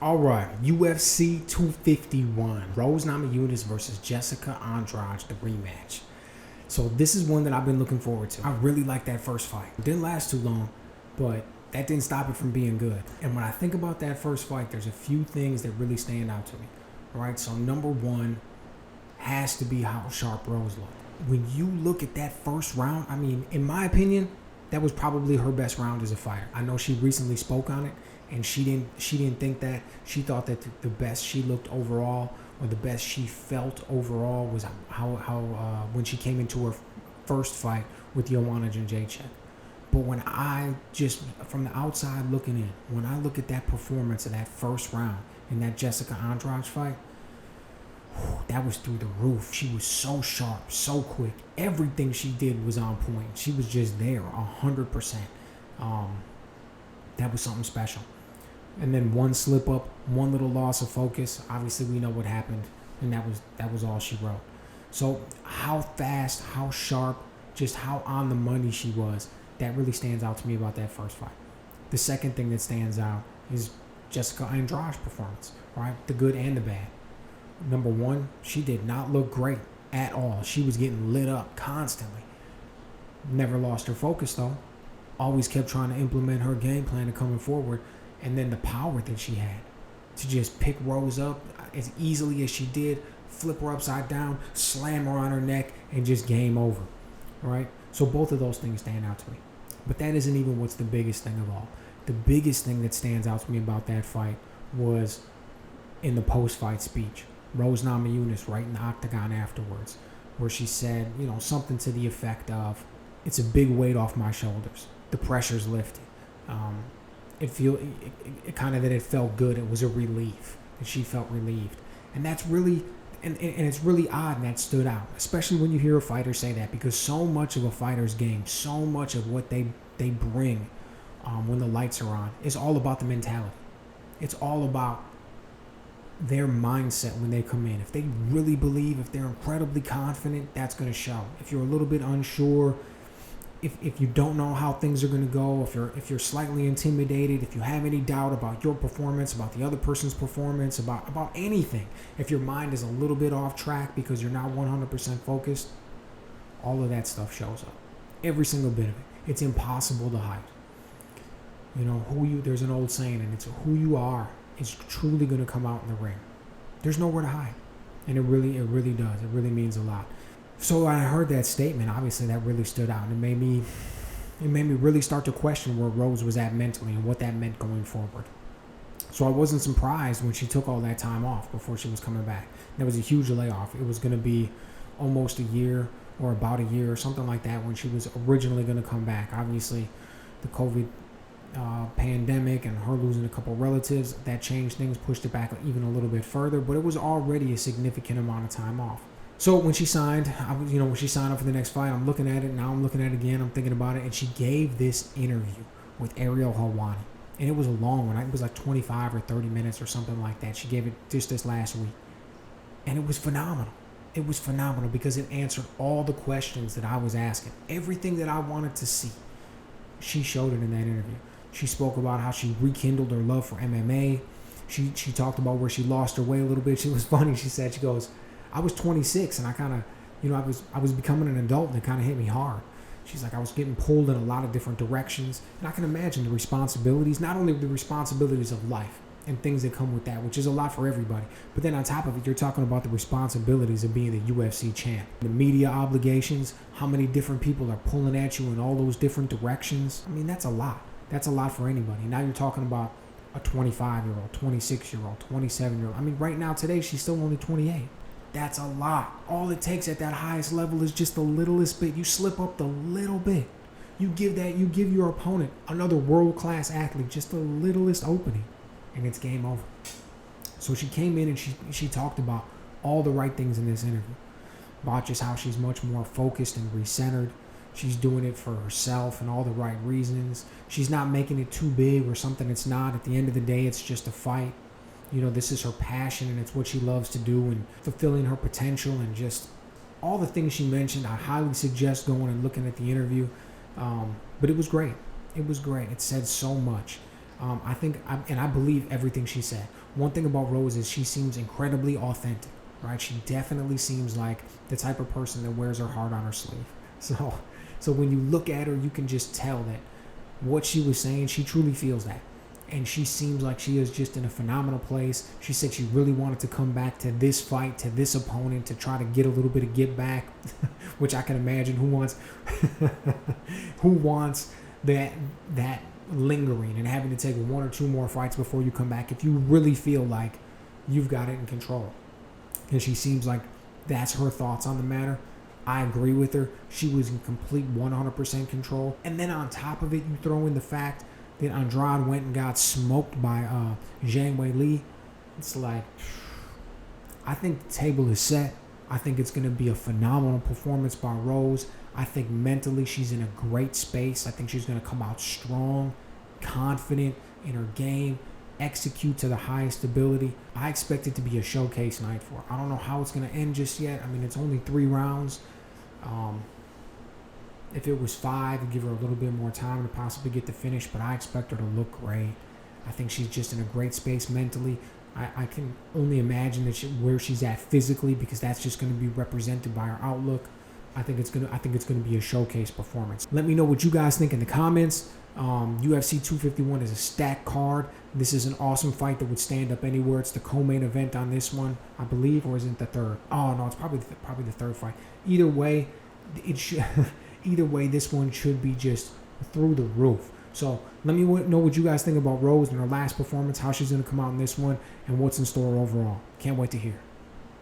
All right, UFC 251, Rose Namajunas versus Jessica Andrade, the rematch. So this is one that I've been looking forward to. I really like that first fight. It didn't last too long, but that didn't stop it from being good. And when I think about that first fight, there's a few things that really stand out to me. All right, so number one has to be how sharp Rose looked. When you look at that first round, I mean, in my opinion, that was probably her best round as a fighter. I know she recently spoke on it, and she didn't think that. She thought that the best she looked overall, or the best she felt overall, was how when she came into her first fight with Joanna Jędrzejczyk. But when I just, from the outside looking in, when I look at that performance of that first round in that Jessica Andrade fight, that was through the roof. She was so sharp, so quick. Everything she did was on point. She was just there, 100%. That was something special. And then one slip up, one little loss of focus. Obviously, we know what happened, and that was all she wrote. So how fast, how sharp, just how on the money she was, that really stands out to me about that first fight. The second thing that stands out is Jessica Andrade's performance, right? The good and the bad. Number one, she did not look great at all. She was getting lit up constantly. Never lost her focus, though. Always kept trying to implement her game plan and coming forward. And then the power that she had to just pick Rose up as easily as she did, flip her upside down, slam her on her neck, and just game over, right? So both of those things stand out to me. But that isn't even what's the biggest thing of all. The biggest thing that stands out to me about that fight was in the post-fight speech. Rose Namajunas right in the octagon afterwards, where she said, something to the effect of, "It's a big weight off my shoulders. The pressure's lifted." It kind of that it felt good. It was a relief, and she felt relieved. And that's really, and it's really odd, and that stood out, especially when you hear a fighter say that, because so much of a fighter's game, so much of what they bring when the lights are on is all about the mentality. It's all about their mindset when they come in. If they really believe, if they're incredibly confident, that's going to show. If you're a little bit unsure, if you don't know how things are going to go, if you're slightly intimidated, if you have any doubt about your performance, about the other person's performance, about anything, if your mind is a little bit off track because you're not 100% focused, all of that stuff shows up. Every single bit of it. It's impossible to hide. There's an old saying, and it's who you are is truly going to come out in the ring. There's nowhere to hide. And it really does. It really means a lot. So I heard that statement. Obviously, that really stood out, and it made me really start to question where Rose was at mentally and what that meant going forward. So I wasn't surprised when she took all that time off before she was coming back. That was a huge layoff. It was going to be almost a year or about a year or something like that when she was originally going to come back. Obviously, the COVID pandemic and her losing a couple relatives, that changed things, pushed it back even a little bit further, but it was already a significant amount of time off. So when she signed, when she signed up for the next fight, I'm looking at it. Now I'm looking at it again. I'm thinking about it. And she gave this interview with Ariel Helwani. And it was a long one. It was like 25 or 30 minutes or something like that. She gave it just this last week. And it was phenomenal. It was phenomenal because it answered all the questions that I was asking. Everything that I wanted to see, she showed it in that interview. She spoke about how she rekindled her love for MMA. She talked about where she lost her way a little bit. She was funny. She said, she goes, "I was 26 and I kind of, I was becoming an adult and it kind of hit me hard." She's like, "I was getting pulled in a lot of different directions." And I can imagine the responsibilities, not only the responsibilities of life and things that come with that, which is a lot for everybody, but then on top of it, you're talking about the responsibilities of being the UFC champ. The media obligations, how many different people are pulling at you in all those different directions. I mean, that's a lot. That's a lot for anybody. Now you're talking about a 25-year-old, 26-year-old, 27-year-old. I mean, right now, today, she's still only 28. That's a lot. All it takes at that highest level is just the littlest bit. You slip up the little bit. You give your opponent, another world-class athlete, just the littlest opening, and it's game over. So she came in and she talked about all the right things in this interview, about just how she's much more focused and recentered. She's doing it for herself and all the right reasons. She's not making it too big or something it's not. At the end of the day, it's just a fight. This is her passion, and it's what she loves to do, and fulfilling her potential, and just all the things she mentioned. I highly suggest going and looking at the interview. But it was great. It was great. It said so much. And I believe everything she said. One thing about Rose is she seems incredibly authentic, right? She definitely seems like the type of person that wears her heart on her sleeve. So when you look at her, you can just tell that what she was saying, she truly feels that. And she seems like she is just in a phenomenal place. She said she really wanted to come back to this fight, to this opponent, to try to get a little bit of get back, which I can imagine who wants that lingering and having to take one or two more fights before you come back if you really feel like you've got it in control. And she seems like that's her thoughts on the matter. I agree with her. She was in complete 100% control. And then on top of it, you throw in the fact that Andrade went and got smoked by Zhang Weili. It's like, I think the table is set. I think it's going to be a phenomenal performance by Rose. I think mentally she's in a great space. I think she's going to come out strong, confident in her game, execute to the highest ability. I expect it to be a showcase night for her. I don't know how it's going to end just yet. I mean, it's only 3 rounds. If it was 5, it'd give her a little bit more time to possibly get the finish, but I expect her to look great. I think she's just in a great space mentally. I can only imagine that where she's at physically, because that's just going to be represented by her outlook. I think it's gonna be a showcase performance. Let me know what you guys think in the comments. UFC 251 is a stacked card. This is an awesome fight that would stand up anywhere. It's the co-main event on this one, I believe, or is it the third? Oh no, it's probably the third fight. Either way, this one should be just through the roof. So let me know what you guys think about Rose and her last performance, how she's gonna come out in this one, and what's in store overall. Can't wait to hear.